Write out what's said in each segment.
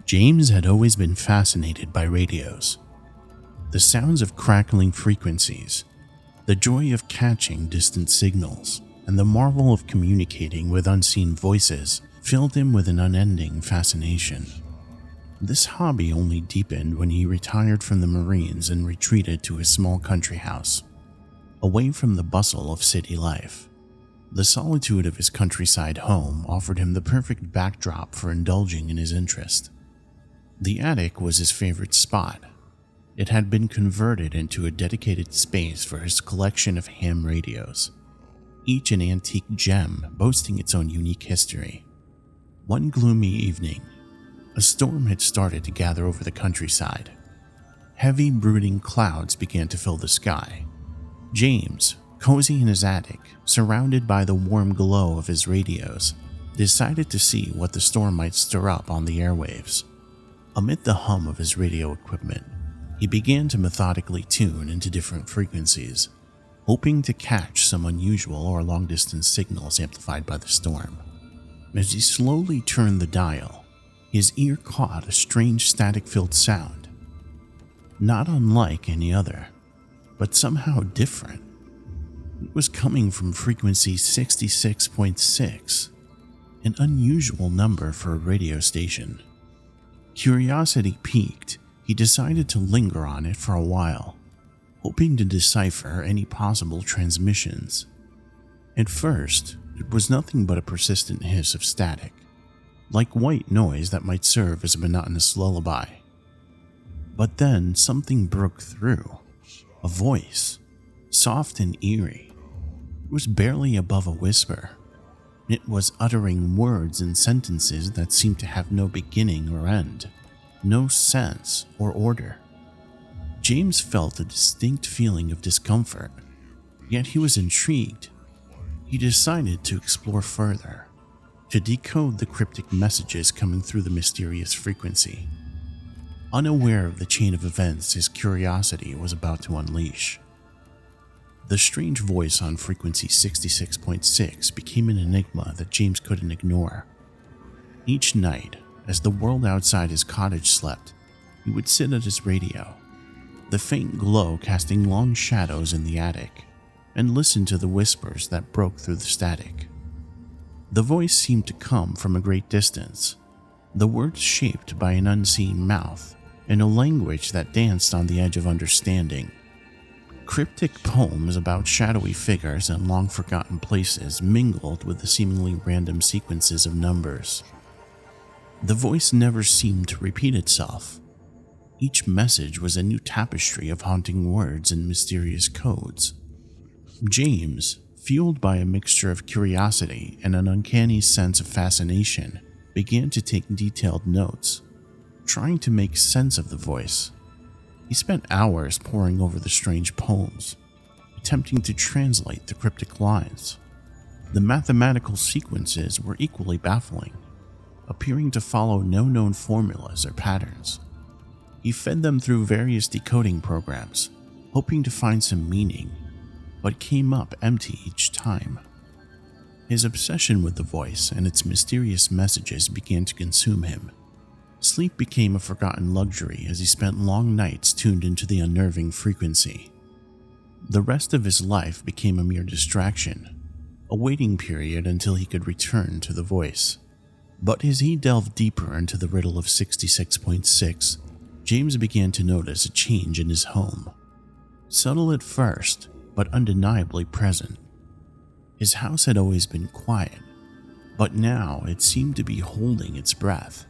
James had always been fascinated by radios. The sounds of crackling frequencies, the joy of catching distant signals, and the marvel of communicating with unseen voices filled him with an unending fascination. This hobby only deepened when he retired from the Marines and retreated to his small country house, away from the bustle of city life. The solitude of his countryside home offered him the perfect backdrop for indulging in his interest. The attic was his favorite spot. It had been converted into a dedicated space for his collection of ham radios, each an antique gem boasting its own unique history. One gloomy evening, a storm had started to gather over the countryside. Heavy, brooding clouds began to fill the sky. James, cozy in his attic, surrounded by the warm glow of his radios, decided to see what the storm might stir up on the airwaves. Amid the hum of his radio equipment, he began to methodically tune into different frequencies, hoping to catch some unusual or long-distance signals amplified by the storm. As he slowly turned the dial, his ear caught a strange static-filled sound, not unlike any other, but somehow different. It was coming from frequency 66.6, an unusual number for a radio station. Curiosity piqued, he decided to linger on it for a while, hoping to decipher any possible transmissions. At first, it was nothing but a persistent hiss of static, like white noise that might serve as a monotonous lullaby. But then something broke through. A voice, soft and eerie. It was barely above a whisper. It was uttering words and sentences that seemed to have no beginning or end, no sense or order. James felt a distinct feeling of discomfort, yet he was intrigued. He decided to explore further, to decode the cryptic messages coming through the mysterious frequency. Unaware of the chain of events his curiosity was about to unleash, the strange voice on frequency 66.6 became an enigma that James couldn't ignore. Each night, as the world outside his cottage slept, he would sit at his radio, the faint glow casting long shadows in the attic, and listen to the whispers that broke through the static. The voice seemed to come from a great distance, the words shaped by an unseen mouth, in a language that danced on the edge of understanding. Cryptic poems about shadowy figures and long-forgotten places mingled with the seemingly random sequences of numbers. The voice never seemed to repeat itself. Each message was a new tapestry of haunting words and mysterious codes. James, fueled by a mixture of curiosity and an uncanny sense of fascination, began to take detailed notes, trying to make sense of the voice. He spent hours poring over the strange poems, attempting to translate the cryptic lines. The mathematical sequences were equally baffling, appearing to follow no known formulas or patterns. He fed them through various decoding programs, hoping to find some meaning, but came up empty each time. His obsession with the voice and its mysterious messages began to consume him. Sleep became a forgotten luxury as he spent long nights tuned into the unnerving frequency. The rest of his life became a mere distraction, a waiting period until he could return to the voice. But as he delved deeper into the riddle of 66.6, James began to notice a change in his home. Subtle at first, but undeniably present. His house had always been quiet, but now it seemed to be holding its breath,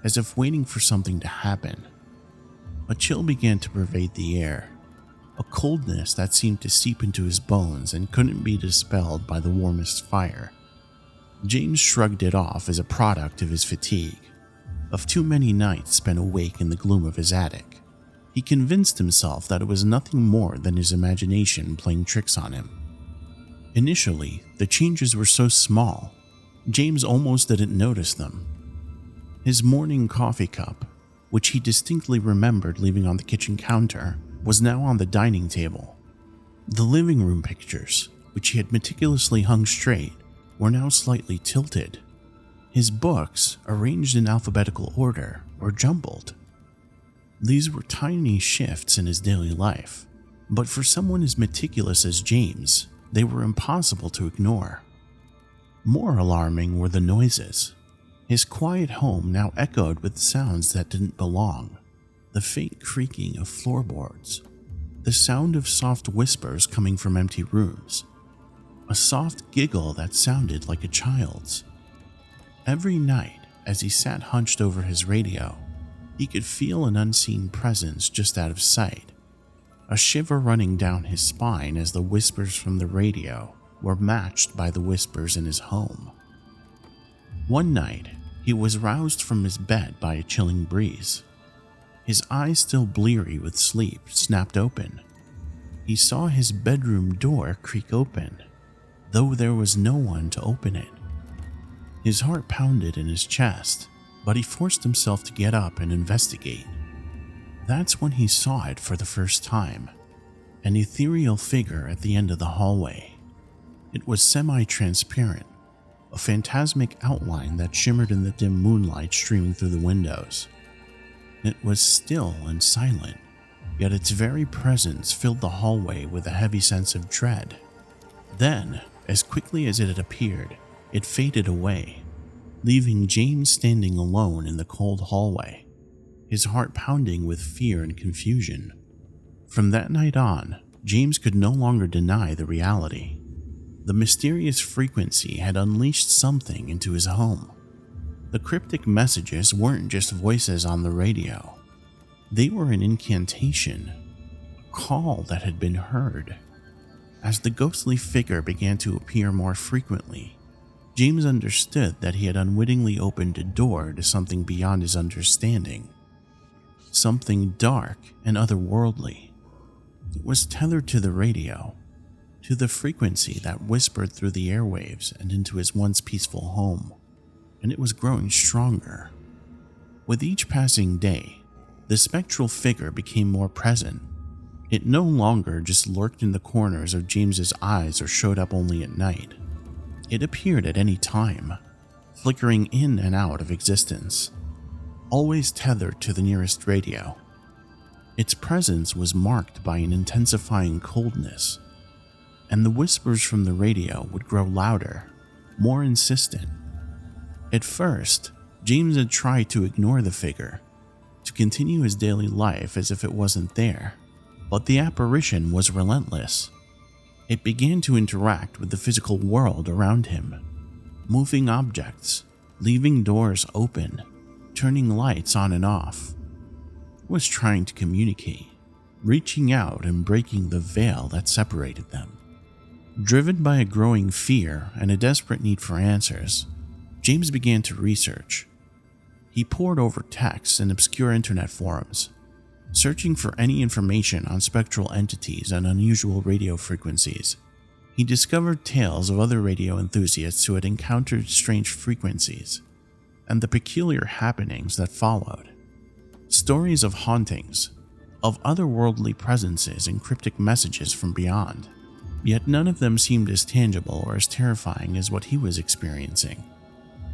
as if waiting for something to happen. A chill began to pervade the air, a coldness that seemed to seep into his bones and couldn't be dispelled by the warmest fire. James shrugged it off as a product of his fatigue, of too many nights spent awake in the gloom of his attic. He convinced himself that it was nothing more than his imagination playing tricks on him. Initially, the changes were so small, James almost didn't notice them. His morning coffee cup, which he distinctly remembered leaving on the kitchen counter, was now on the dining table. The living room pictures, which he had meticulously hung straight, were now slightly tilted. His books, arranged in alphabetical order, or jumbled. These were tiny shifts in his daily life, but for someone as meticulous as James, they were impossible to ignore. More alarming were the noises. His quiet home now echoed with sounds that didn't belong. The faint creaking of floorboards, the sound of soft whispers coming from empty rooms, a soft giggle that sounded like a child's. Every night, as he sat hunched over his radio, he could feel an unseen presence just out of sight, a shiver running down his spine as the whispers from the radio were matched by the whispers in his home. One night, he was roused from his bed by a chilling breeze. His eyes, still bleary with sleep, snapped open. He saw his bedroom door creak open, though there was no one to open it. His heart pounded in his chest, but he forced himself to get up and investigate. That's when he saw it for the first time, an ethereal figure at the end of the hallway. It was semi-transparent, a phantasmic outline that shimmered in the dim moonlight streaming through the windows. It was still and silent, yet its very presence filled the hallway with a heavy sense of dread. Then, as quickly as it had appeared, it faded away, leaving James standing alone in the cold hallway, his heart pounding with fear and confusion. From that night on, James could no longer deny the reality. The mysterious frequency had unleashed something into his home. The cryptic messages weren't just voices on the radio. They were an incantation, a call that had been heard. As the ghostly figure began to appear more frequently, James understood that he had unwittingly opened a door to something beyond his understanding. Something dark and otherworldly. It was tethered to the radio, to the frequency that whispered through the airwaves and into his once peaceful home, and it was growing stronger. With each passing day, the spectral figure became more present. It no longer just lurked in the corners of James's eyes or showed up only at night. It appeared at any time, flickering in and out of existence, always tethered to the nearest radio. Its presence was marked by an intensifying coldness, and the whispers from the radio would grow louder, more insistent. At first, James had tried to ignore the figure, to continue his daily life as if it wasn't there, but the apparition was relentless. It began to interact with the physical world around him, moving objects, leaving doors open, turning lights on and off. It was trying to communicate, reaching out and breaking the veil that separated them. Driven by a growing fear and a desperate need for answers, James began to research. He pored over texts and obscure internet forums, searching for any information on spectral entities and unusual radio frequencies. He discovered tales of other radio enthusiasts who had encountered strange frequencies, and the peculiar happenings that followed. Stories of hauntings, of otherworldly presences and cryptic messages from beyond, yet none of them seemed as tangible or as terrifying as what he was experiencing.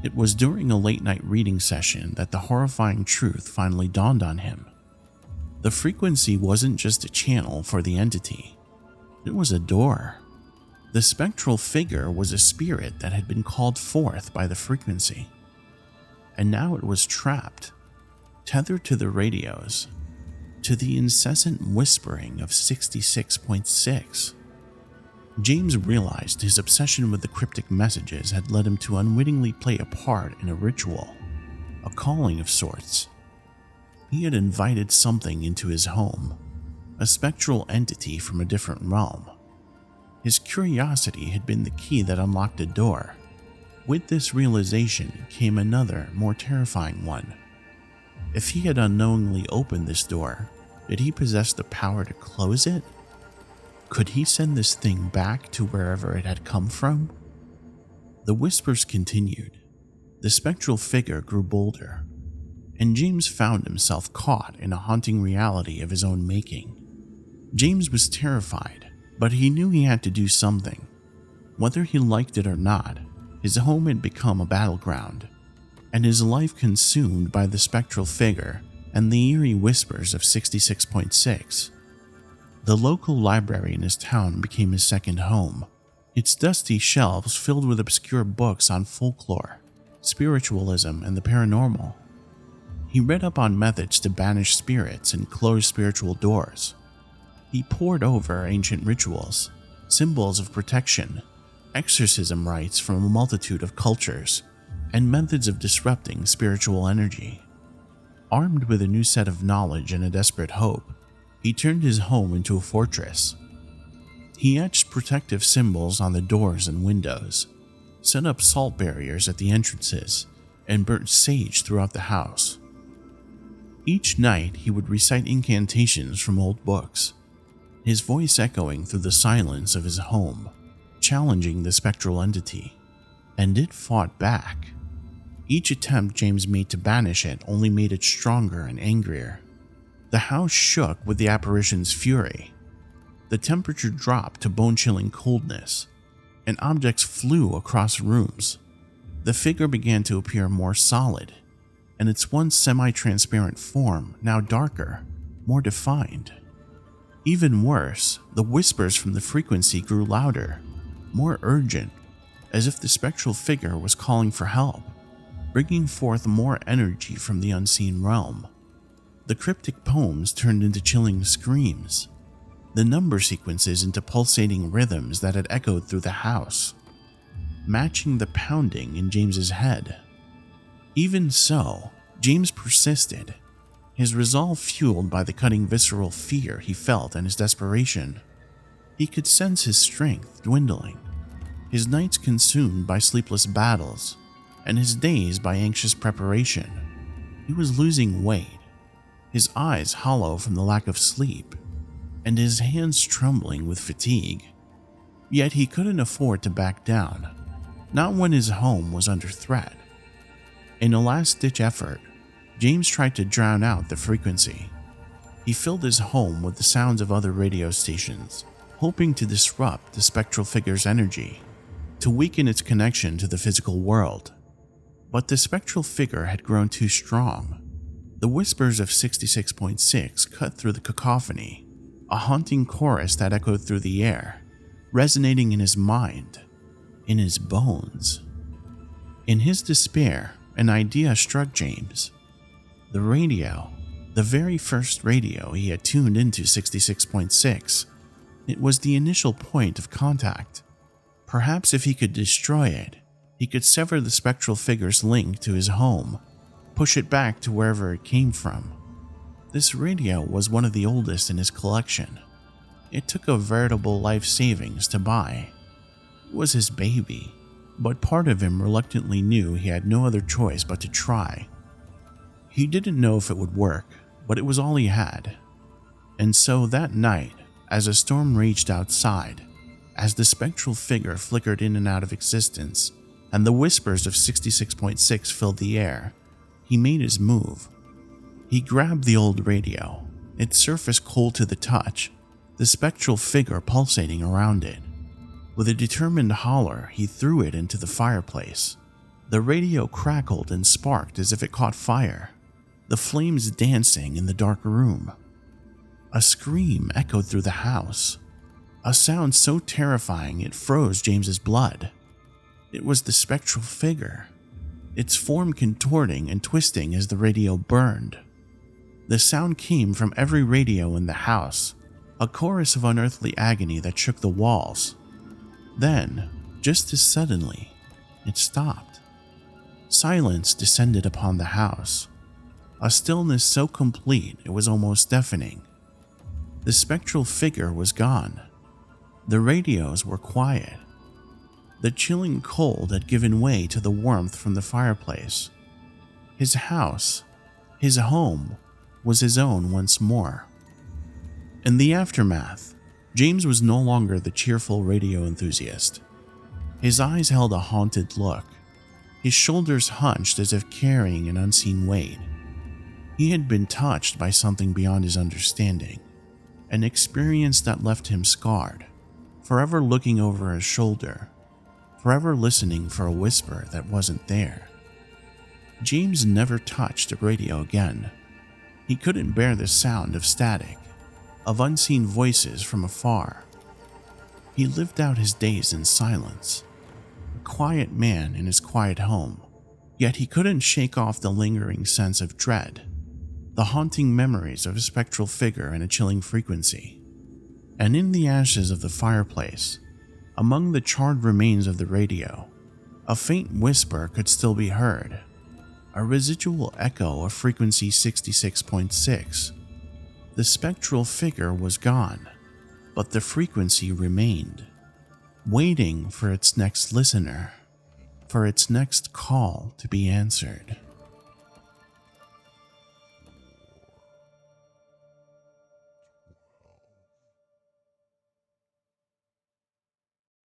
It was during a late-night reading session that the horrifying truth finally dawned on him. The frequency wasn't just a channel for the entity. It was a door. The spectral figure was a spirit that had been called forth by the frequency. And now it was trapped, tethered to the radios, to the incessant whispering of 66.6. James realized his obsession with the cryptic messages had led him to unwittingly play a part in a ritual, a calling of sorts. He had invited something into his home, a spectral entity from a different realm. His curiosity had been the key that unlocked a door. With this realization came another, more terrifying one. If he had unknowingly opened this door, did he possess the power to close it? Could he send this thing back to wherever it had come from? The whispers continued. The spectral figure grew bolder, and James found himself caught in a haunting reality of his own making. James was terrified, but he knew he had to do something. Whether he liked it or not, his home had become a battleground. and his life consumed by the spectral figure and the eerie whispers of 66.6. The local library in his town became his second home, its dusty shelves filled with obscure books on folklore, spiritualism, and the paranormal. He read up on methods to banish spirits and close spiritual doors. He pored over ancient rituals, symbols of protection, exorcism rites from a multitude of cultures, and methods of disrupting spiritual energy. Armed with a new set of knowledge and a desperate hope, he turned his home into a fortress. He etched protective symbols on the doors and windows, set up salt barriers at the entrances, and burnt sage throughout the house. Each night he would recite incantations from old books, his voice echoing through the silence of his home, challenging the spectral entity, and it fought back. Each attempt James made to banish it only made it stronger and angrier. The house shook with the apparition's fury. The temperature dropped to bone-chilling coldness, and objects flew across rooms. The figure began to appear more solid, and its once semi-transparent form now darker, more defined. Even worse, the whispers from the frequency grew louder, more urgent, as if the spectral figure was calling for help, bringing forth more energy from the unseen realm. The cryptic poems turned into chilling screams, the number sequences into pulsating rhythms that had echoed through the house, matching the pounding in James's head. Even so, James persisted, his resolve fueled by the cutting visceral fear he felt and his desperation. He could sense his strength dwindling, his nights consumed by sleepless battles, and his days by anxious preparation. He was losing weight, his eyes hollow from the lack of sleep, and his hands trembling with fatigue. Yet he couldn't afford to back down, not when his home was under threat. In a last-ditch effort, James tried to drown out the frequency. He filled his home with the sounds of other radio stations, hoping to disrupt the spectral figure's energy, to weaken its connection to the physical world. But the spectral figure had grown too strong. The whispers of 66.6 cut through the cacophony, a haunting chorus that echoed through the air, resonating in his mind, in his bones. In his despair, an idea struck James. The radio, the very first radio he had tuned into 66.6, it was the initial point of contact. Perhaps if he could destroy it, he could sever the spectral figure's link to his home, push it back to wherever it came from. This radio was one of the oldest in his collection. It took a veritable life savings to buy. It was his baby, but part of him reluctantly knew he had no other choice but to try. He didn't know if it would work, but it was all he had. And so that night, as a storm raged outside, as the spectral figure flickered in and out of existence, and the whispers of 66.6 filled the air, he made his move. He grabbed the old radio, its surface cold to the touch, the spectral figure pulsating around it. With a determined holler, he threw it into the fireplace. The radio crackled and sparked as if it caught fire, the flames dancing in the dark room. A scream echoed through the house, a sound so terrifying it froze James's blood. It was the spectral figure, its form contorting and twisting as the radio burned. The sound came from every radio in the house, a chorus of unearthly agony that shook the walls. Then, just as suddenly, it stopped. Silence descended upon the house, a stillness so complete it was almost deafening. The spectral figure was gone. The radios were quiet. The chilling cold had given way to the warmth from the fireplace. His house, his home, was his own once more. In the aftermath, James was no longer the cheerful radio enthusiast. His eyes held a haunted look, his shoulders hunched as if carrying an unseen weight. He had been touched by something beyond his understanding, an experience that left him scarred, forever looking over his shoulder, forever listening for a whisper that wasn't there. James never touched a radio again. He couldn't bear the sound of static, of unseen voices from afar. He lived out his days in silence, a quiet man in his quiet home, yet he couldn't shake off the lingering sense of dread, the haunting memories of a spectral figure and a chilling frequency. And in the ashes of the fireplace, among the charred remains of the radio, a faint whisper could still be heard, a residual echo of frequency 66.6. The spectral figure was gone, but the frequency remained, waiting for its next listener, for its next call to be answered.